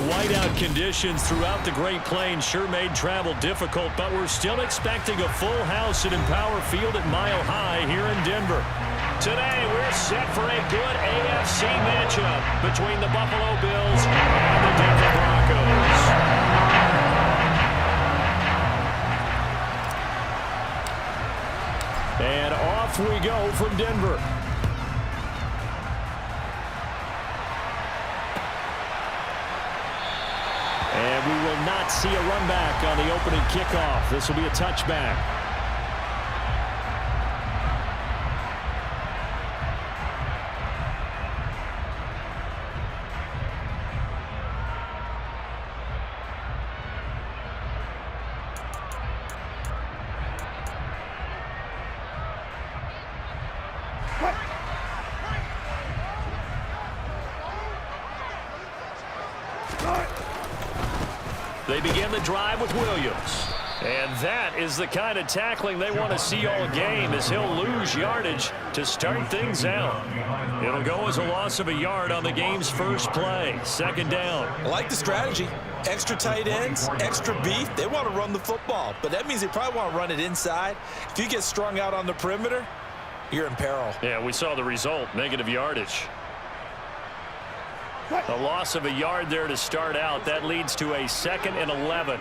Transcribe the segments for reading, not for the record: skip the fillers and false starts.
whiteout conditions throughout the Great Plains sure made travel difficult, but we're still expecting a full house at Empower Field at Mile High here in Denver. Today, we're set for a good AFC matchup between the Buffalo Bills and the Denver Broncos. And off we go from Denver. And we will not see a run back on the opening kickoff. This will be a touchback. They begin the drive with Williams. And that is the kind of tackling they want to see all game, as he'll lose yardage to start things out. It'll go as a loss of a yard on the game's first play. Second down. I like the strategy. Extra tight ends, extra beef. They want to run the football, but that means they probably want to run it inside. If you get strung out on the perimeter, you're in peril. Yeah, we saw the result, negative yardage. A loss of a yard there to start out. That leads to a 2nd and 11.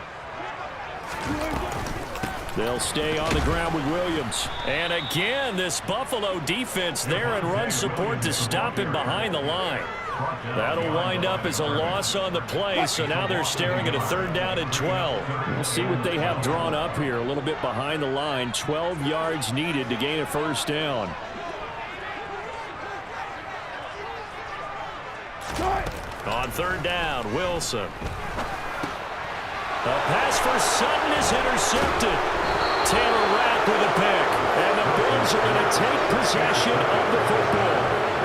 They'll stay on the ground with Williams. And again, this Buffalo defense there in run support to stop him behind the line. That'll wind up as a loss on the play, so now they're staring at a 3rd down and 12. We'll see what they have drawn up here. A little bit behind the line. 12 yards needed to gain a 1st down. On 3rd down, Wilson. A pass for Sutton is intercepted. Taylor Rapp with a pick. And the Bills are going to take possession of the football.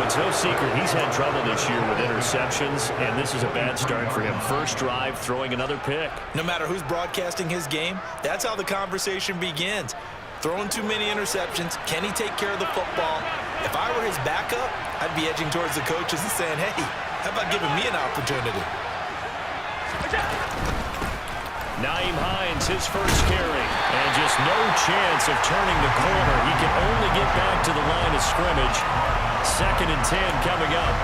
It's no secret he's had trouble this year with interceptions, and this is a bad start for him. First drive, throwing another pick. No matter who's broadcasting his game, that's how the conversation begins. Throwing too many interceptions. Can he take care of the football? If I were his backup, I'd be edging towards the coaches and saying, hey, how about giving me an opportunity? Naeem Hines, his first carry. And just no chance of turning the corner. He can only get back to the line of scrimmage. 2nd and 10 coming up.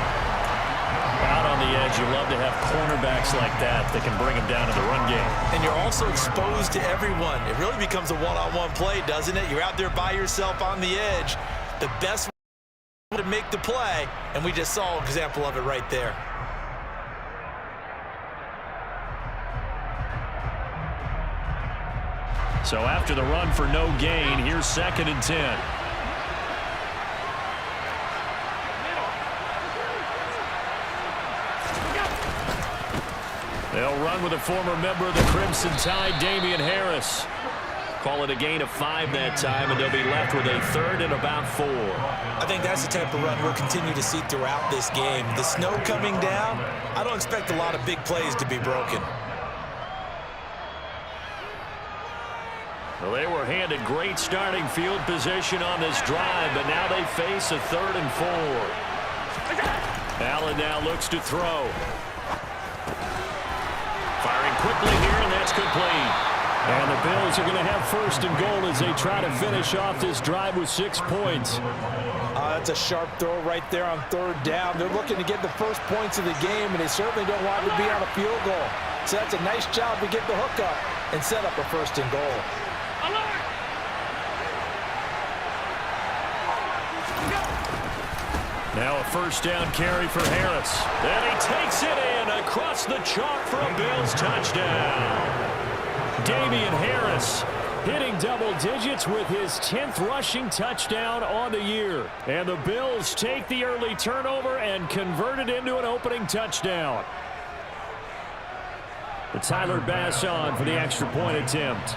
Out on the edge, you love to have cornerbacks like that can bring him down to the run game. And you're also exposed to everyone. It really becomes a one-on-one play, doesn't it? You're out there by yourself on the edge. The best to make the play, and we just saw an example of it right there. So after the run for no gain, here's 2nd and 10. They'll run with a former member of the Crimson Tide, Damian Harris. Call it a gain of 5 that time, and they'll be left with a 3rd and about 4. I think that's the type of run we'll continue to see throughout this game. The snow coming down, I don't expect a lot of big plays to be broken. Well, they were handed great starting field position on this drive, but now they face a 3rd and 4. Allen now looks to throw. Firing quickly here, and that's complete. And the Bills are going to have 1st and goal as they try to finish off this drive with 6 points. That's a sharp throw right there on 3rd down. They're looking to get the first points of the game, and they certainly don't want to be on a field goal. So that's a nice job to get the hook up and set up a 1st and goal. Now a 1st down carry for Harris. And he takes it in across the chalk for a Bills touchdown. Damian Harris hitting double digits with his 10th rushing touchdown on the year. And the Bills take the early turnover and convert it into an opening touchdown. The Tyler Bass on for the extra point attempt.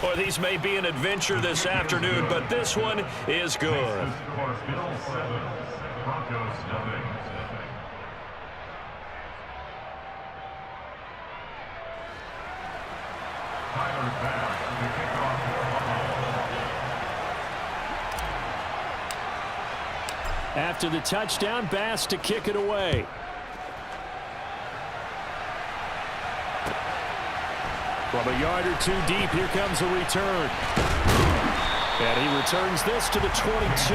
Boy, these may be an adventure this afternoon, but this one is good. Tyler Bass, the kickoff. After the touchdown, Bass to kick it away. From a yard or two deep, here comes a return. And he returns this to the 22.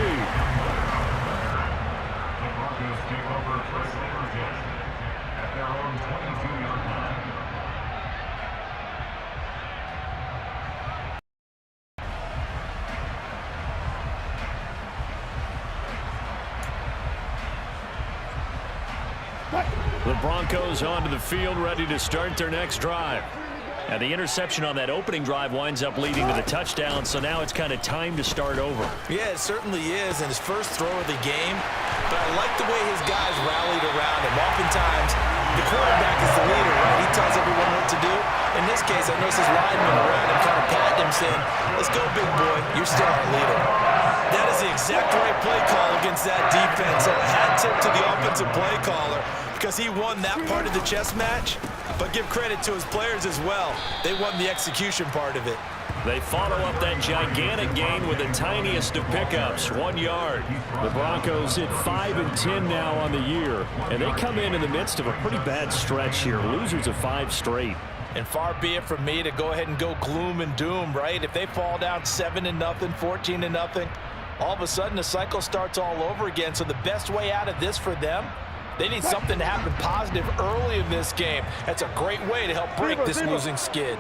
The Broncos onto the field, ready to start their next drive. And the interception on that opening drive winds up leading to the touchdown, so now it's kind of time to start over. Yeah, it certainly is, and his first throw of the game. But I like the way his guys rallied around him. Oftentimes, the quarterback is the leader, right? He tells everyone what to do. In this case, I noticed his linemen around him kind of patting him, saying, "Let's go, big boy. You're still our leader." That is the exact right play call against that defense. So a hat tip to the offensive play caller because he won that part of the chess match. But give credit to his players as well. They won the execution part of it. They follow up that gigantic gain with the tiniest of pickups, 1 yard. The Broncos hit 5-10 now on the year, and they come in the midst of a pretty bad stretch here. Losers of 5 straight. And far be it from me to go ahead and go gloom and doom, right? If they fall down 7-0, 14-0, all of a sudden the cycle starts all over again. So the best way out of this for them, they need something to happen positive early in this game. That's a great way to help break this losing skid.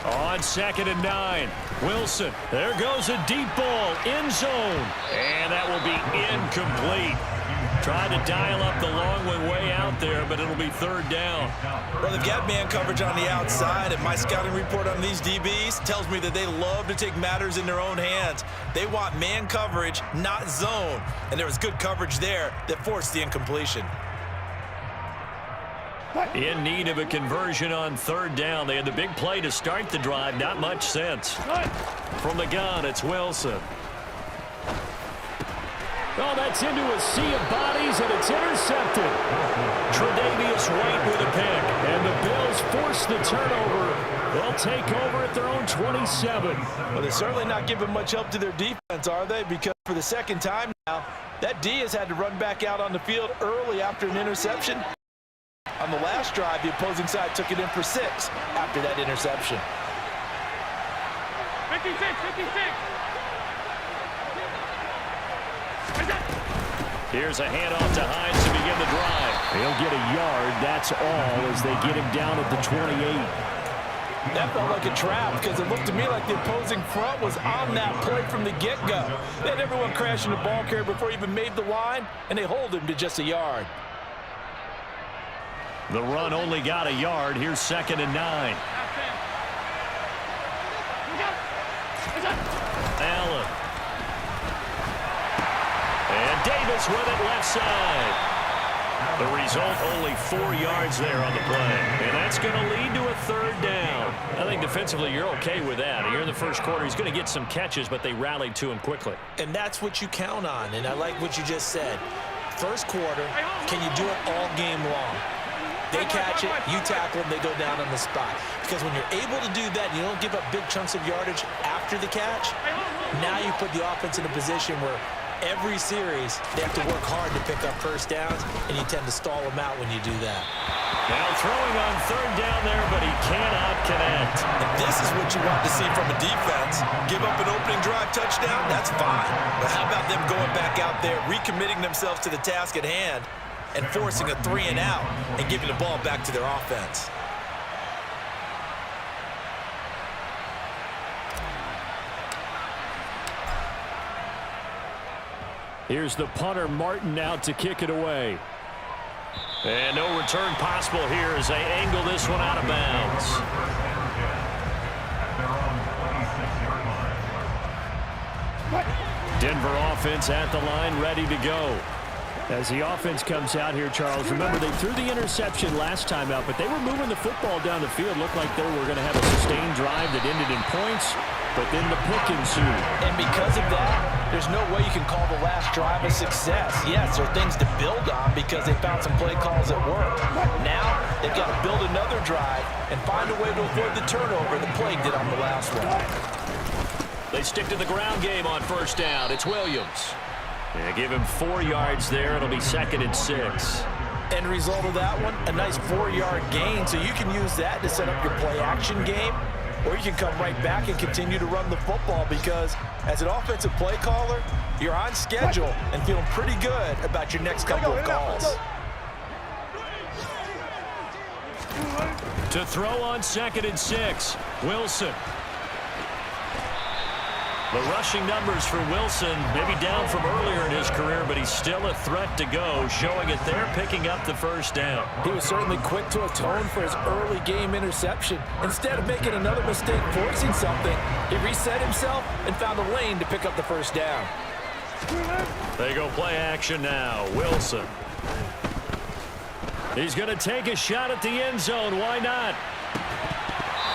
On 2nd and 9, Wilson. There goes a deep ball, end zone. And that will be incomplete. Tried to dial up the long one way out there, but it'll be 3rd down. Well, they've got man coverage on the outside, and my scouting report on these DBs tells me that they love to take matters in their own hands. They want man coverage, not zone. And there was good coverage there that forced the incompletion. In need of a conversion on 3rd down. They had the big play to start the drive. Not much sense. From the gun, it's Wilson. Oh, that's into a sea of bodies, and it's intercepted. Tre'Davious White with a pick, and the Bills force the turnover. They'll take over at their own 27. Well, they're certainly not giving much help to their defense, are they? Because for the second time now, that D has had to run back out on the field early after an interception. On the last drive, the opposing side took it in for 6 after that interception. 56. Here's a handoff to Hines to begin the drive. He'll get a yard, that's all, as they get him down at the 28. That felt like a trap because it looked to me like the opposing front was on that play from the get-go. They had everyone crashing the ball carrier before he even made the line, and they hold him to just a yard. The run only got a yard. Here's 2nd and 9. Allen. And Davis with it left side. The result, only 4 yards there on the play. And that's going to lead to a 3rd down. I think defensively you're okay with that. Here in the first quarter, he's going to get some catches, but they rallied to him quickly. And that's what you count on, and I like what you just said. First quarter, can you do it all game long? They catch it, you tackle them, they go down on the spot. Because when you're able to do that, you don't give up big chunks of yardage after the catch, now you put the offense in a position where every series they have to work hard to pick up first downs, and you tend to stall them out when you do that. Now throwing on 3rd down there, but he cannot connect. And this is what you want to see from a defense. Give up an opening drive touchdown, that's fine. But how about them going back out there, recommitting themselves to the task at hand, and forcing a 3 and out and giving the ball back to their offense. Here's the punter, Martin, out to kick it away. And no return possible here as they angle this one out of bounds. Denver offense at the line, ready to go. As the offense comes out here, Charles, remember they threw the interception last time out, but they were moving the football down the field. Looked like they were going to have a sustained drive that ended in points, but then the pick ensued. And because of that, there's no way you can call the last drive a success. Yes, there are things to build on because they found some play calls that work. Now, they've got to build another drive and find a way to avoid the turnover that plagued it on the last one. They stick to the ground game on 1st down. It's Williams. Yeah, give him 4 yards there. It'll be 2nd and 6. End result of that one, a nice 4-yard gain, so you can use that to set up your play-action game, or you can come right back and continue to run the football because as an offensive play caller, you're on schedule and feeling pretty good about your next couple of calls. To throw on 2nd and 6, Wilson. The rushing numbers for Wilson, maybe down from earlier in his career, but he's still a threat to go, showing it there, picking up the first down. He was certainly quick to atone for his early game interception. Instead of making another mistake forcing something, he reset himself and found a lane to pick up the first down. They go play action now. Wilson. He's going to take a shot at the end zone. Why not?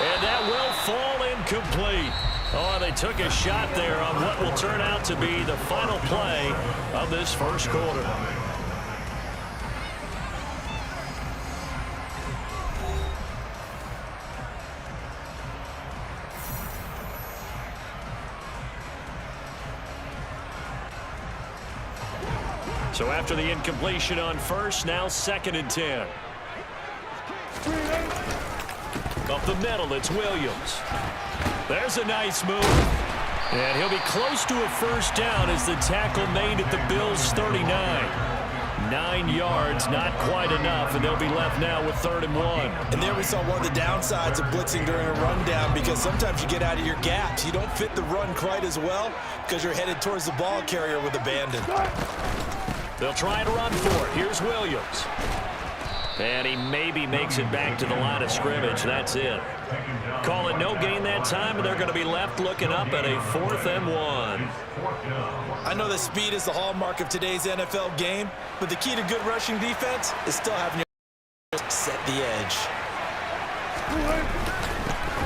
And that will fall incomplete. Oh, they took a shot there on what will turn out to be the final play of this first quarter. So after the incompletion on first, now 2nd and 10. Up the middle, it's Williams. There's a nice move. And he'll be close to a first down as the tackle made at the Bills' 39. 9 yards, not quite enough, and they'll be left now with 3rd and 1. And there we saw one of the downsides of blitzing during a rundown because sometimes you get out of your gaps. You don't fit the run quite as well because you're headed towards the ball carrier with abandon. They'll try to run for it. Here's Williams. And he maybe makes it back to the line of scrimmage. That's it. Call it no gain that time, and they're going to be left looking up at a 4th and 1. I know that speed is the hallmark of today's NFL game, but the key to good rushing defense is still having your set the edge.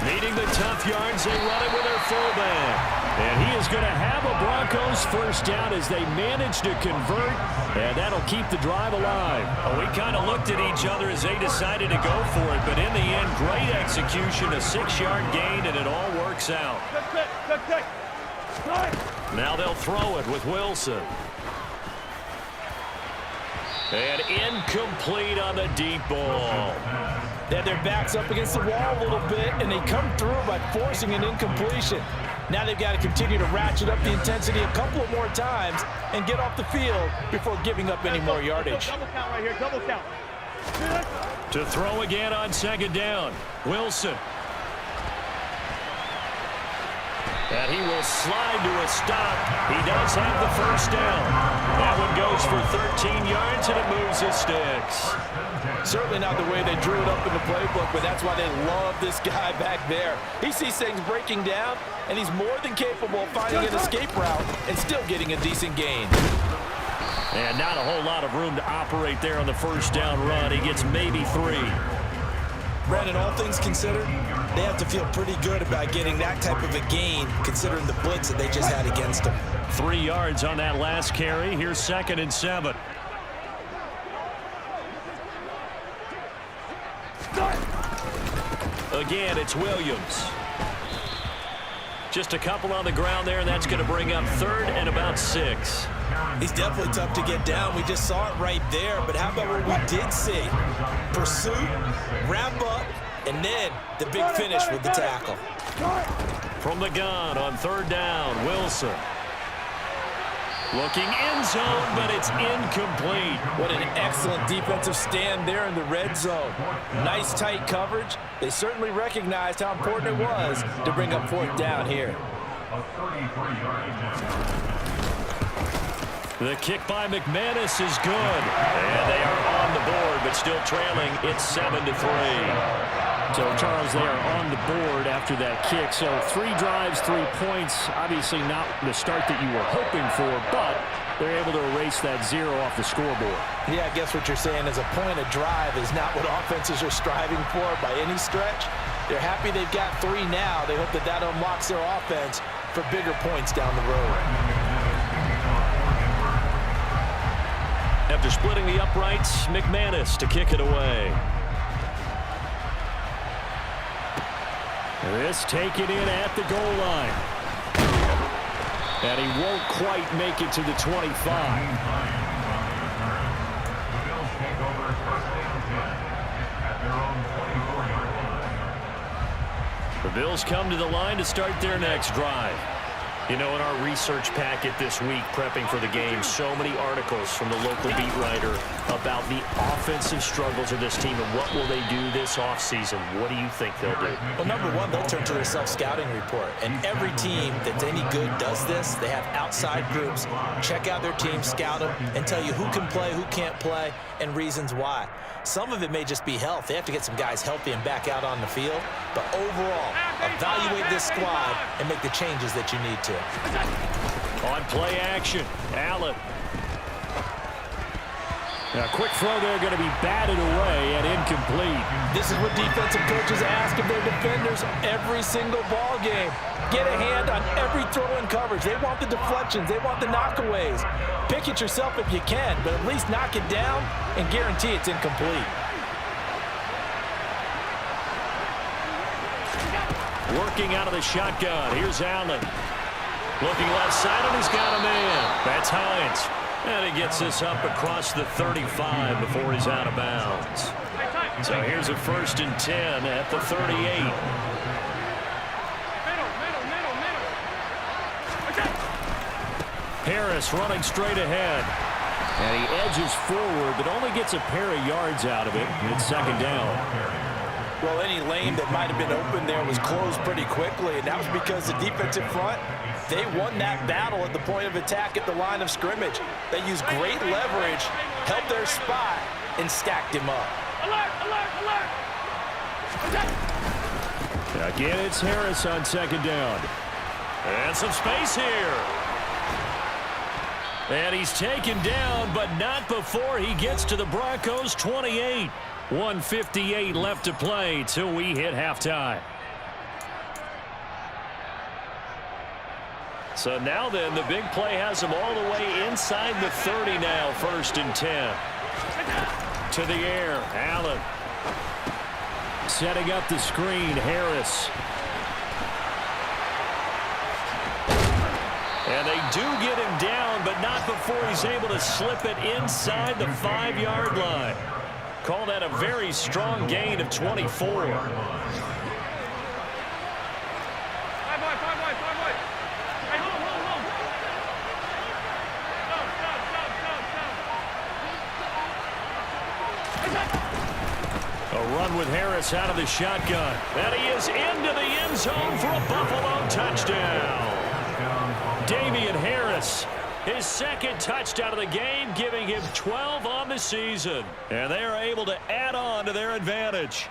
Needing the tough yards, they run it with their fullback. And he is going to have a Broncos first down as they manage to convert, and that'll keep the drive alive. We kind of looked at each other as they decided to go for it, but in the end, great execution, a 6-yard gain, and it all works out. Now they'll throw it with Wilson. And incomplete on the deep ball. They had their backs up against the wall a little bit, and they come through by forcing an incompletion. Now they've got to continue to ratchet up the intensity a couple of more times and get off the field before giving up any more yardage. Double count right here, double count. To throw again on 2nd down, Wilson. And he will slide to a stop. He does have the first down. That one goes for 13 yards, and it moves his sticks. Certainly not the way they drew it up in the playbook, but that's why they love this guy back there. He sees things breaking down, and he's more than capable of finding an escape route and still getting a decent gain. And not a whole lot of room to operate there on the first down run. He gets maybe 3. Brandon, all things considered, they have to feel pretty good about getting that type of a gain considering the blitz that they just had against them. 3 yards on that last carry. Here's 2nd and 7. Again, it's Williams. Just a couple on the ground there, and that's going to bring up 3rd and about 6. He's definitely tough to get down. We just saw it right there, but how about what we did see? Pursuit, wrap up, and then the big finish with the tackle. From the gun on 3rd down, Wilson. Looking end zone, but it's incomplete. What an excellent defensive stand there in the red zone. Nice tight coverage. They certainly recognized how important it was to bring up 4th down here. The kick by McManus is good. And they are on the board, but still trailing. It's 7-3. So, Charles, they are on the board after that kick. So 3 drives, 3 points. Obviously not the start that you were hoping for, but they're able to erase that 0 off the scoreboard. Yeah, I guess what you're saying is a point of drive is not what offenses are striving for by any stretch. They're happy they've got 3 now. They hope that that unlocks their offense for bigger points down the road. After splitting the uprights, McManus to kick it away. This taken in at the goal line. And he won't quite make it to the 25. The Bills come to the line to start their next drive. You know, in our research packet this week, prepping for the game, so many articles from the local beat writer about the offensive struggles of this team and what will they do this offseason. What do you think they'll do? Well, number one, they'll turn to their self-scouting report. And every team that's any good does this. They have outside groups, check out their team, scout them, and tell you who can play, who can't play, and reasons why. Some of it may just be health. They have to get some guys healthy and back out on the field. But overall, evaluate this squad and make the changes that you need to. On play action, Allen. A quick throw there going to be batted away and incomplete. This is what defensive coaches ask of their defenders every single ball game. Get a hand on every throw in coverage. They want the deflections. They want the knockaways. Pick it yourself if you can, but at least knock it down and guarantee it's incomplete. Working out of the shotgun. Here's Allen. Looking left side, and he's got a man. That's Hines. And he gets this up across the 35 before he's out of bounds. So here's a 1st and 10 at the 38. Harris running straight ahead. And he edges forward, but only gets a pair of yards out of it. It's 2nd down. Well, any lane that might have been open there was closed pretty quickly, and that was because the defensive front, they won that battle at the point of attack at the line of scrimmage. They used great leverage, held their spot, and stacked him up. Alert, alert, alert! Again, it's Harris on 2nd down. And some space here. And he's taken down, but not before he gets to the Broncos' 28. 1:58 left to play till we hit halftime. So now then, the big play has him all the way inside the 30 now, 1st and 10. To the air, Allen. Setting up the screen, Harris. And they do get him down, but not before he's able to slip it inside the 5-yard line. Call that a very strong gain of 24. A run with Harris out of the shotgun. And he is into the end zone for a Buffalo touchdown. Damian Harris, his 2nd touchdown of the game, giving him 12 on the season. And they are able to add on to their advantage.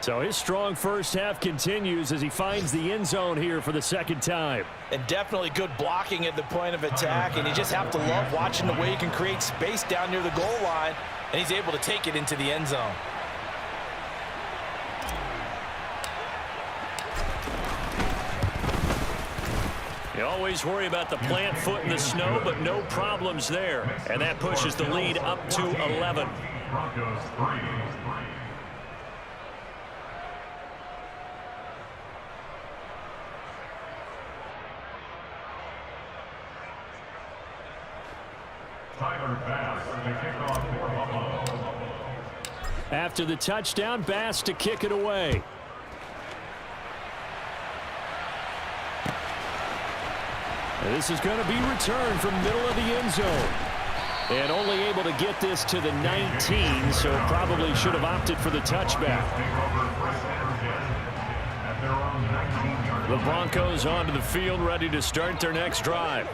So his strong first half continues as he finds the end zone here for the 2nd time. And definitely good blocking at the point of attack, and you just have to love watching the way he can create space down near the goal line, and he's able to take it into the end zone. You always worry about the plant foot in the snow, but no problems there. And that pushes the lead up to 11. Broncos 3. Tyler Bass to kick off for Buffalo. After the touchdown, Bass to kick it away. And this is going to be returned from middle of the end zone. And only able to get this to the 19, so probably should have opted for the touchback. The Broncos onto the field, ready to start their next drive.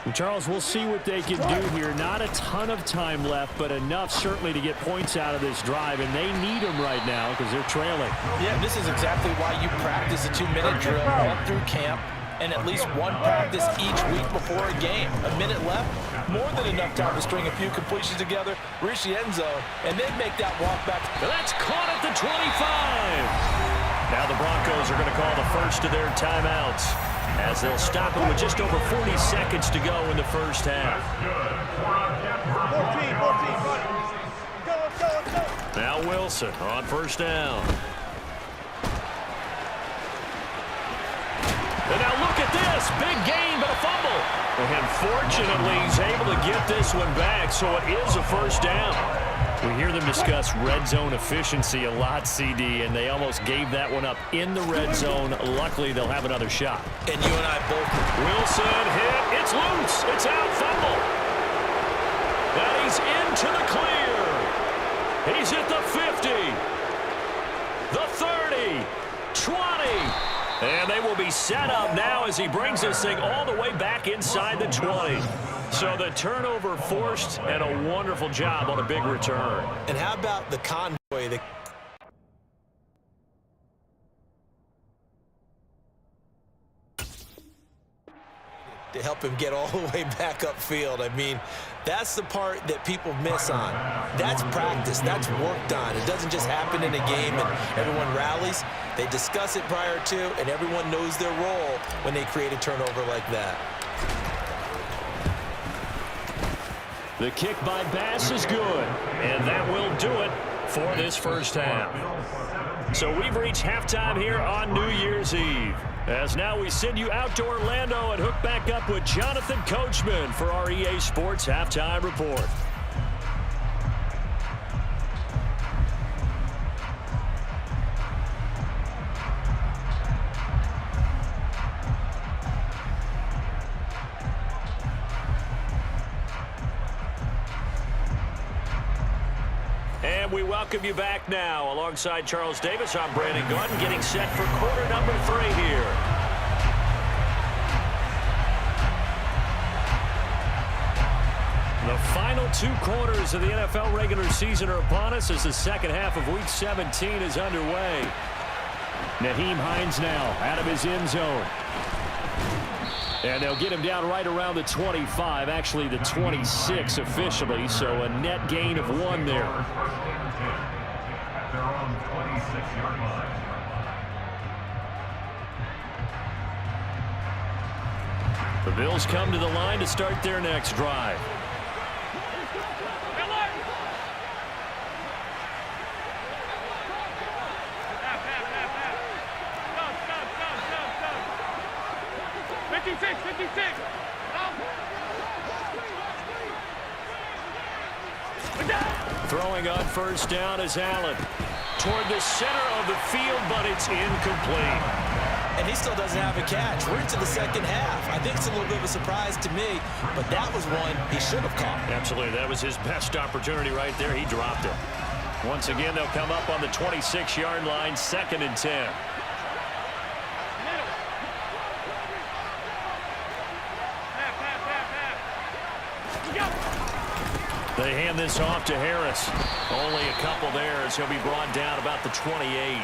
And Charles, we'll see what they can do here. Not a ton of time left, but enough certainly to get points out of this drive, and they need them right now because they're trailing. Yeah, this is exactly why you practice a 2-minute drill all through camp, and at least one practice each week before a game. A minute left, more than enough time to string a few completions together, reach the end zone, and then make that walk back. That's caught at the 25. Now the Broncos are going to call the first of their timeouts as they'll stop it with just over 40 seconds to go in the first half. 14. Now Wilson on 1st down. And now look at this. Big gain, but a fumble. Unfortunately, he's able to get this one back, so it is a first down. We hear them discuss red zone efficiency a lot, CD, and they almost gave that one up in the red zone. Luckily, they'll have another shot. And you and I both. Wilson hit. It's loose. It's out. Fumble. And he's into the clear. He's at the 50. The 30. 20. And they will be set up now as he brings this thing all the way back inside the 20. So the turnover forced and a wonderful job on a big return. And how about the convoy? To help him get all the way back upfield. I mean, that's the part that people miss on. That's practice. That's worked on. It doesn't just happen in a game and everyone rallies. They discuss it prior to, and everyone knows their role when they create a turnover like that. The kick by Bass is good, and that will do it for this first half. So we've reached halftime here on New Year's Eve. As now we send you out to Orlando and hook back up with Jonathan Coachman for our EA Sports Halftime Report. And we welcome you back now. Alongside Charles Davis, I'm Brandon Gordon, getting set for quarter number 3 here. The final 2 quarters of the NFL regular season are upon us as the second half of Week 17 is underway. Nyheim Hines now out of his end zone. And they'll get him down right around the 25, actually the 26 officially, so a net gain of 1 there. At their own 26-yard line. The Bills come to the line to start their next drive. Throwing on first down is Allen. Toward the center of the field, but it's incomplete. And he still doesn't have a catch. We're into the second half. I think it's a little bit of a surprise to me, but that was one he should have caught. Absolutely. That was his best opportunity right there. He dropped it. Once again, they'll come up on the 26-yard line, 2nd and 10. They hand this off to Harris. Only a couple there as he'll be brought down about the 28.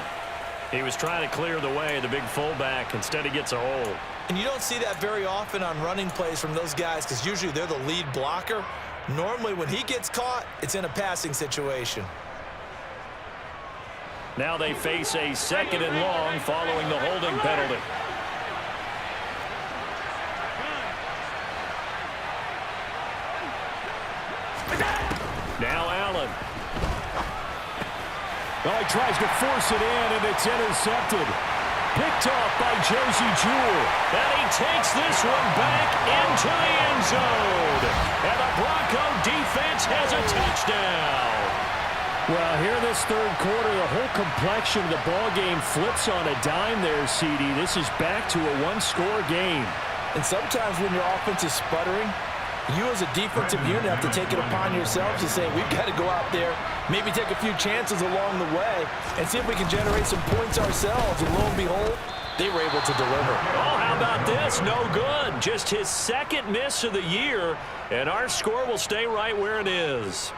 He was trying to clear the way, the big fullback. Instead, he gets a hold. And you don't see that very often on running plays from those guys because usually they're the lead blocker. Normally, when he gets caught, it's in a passing situation. Now they face a 2nd and long following the holding penalty. Now Allen. Oh, he tries to force it in, and it's intercepted. Picked off by Josie Jewell. And he takes this one back into the end zone. And the Bronco defense has a touchdown. Well, here in this third quarter, the whole complexion of the ball game flips on a dime there, CD. This is back to a one-score game. And sometimes when your offense is sputtering, you as a defensive unit have to take it upon yourselves to say, we've got to go out there, maybe take a few chances along the way, and see if we can generate some points ourselves. And lo and behold, they were able to deliver. Oh, how about this? No good. Just his 2nd miss of the year, and our score will stay right where it is.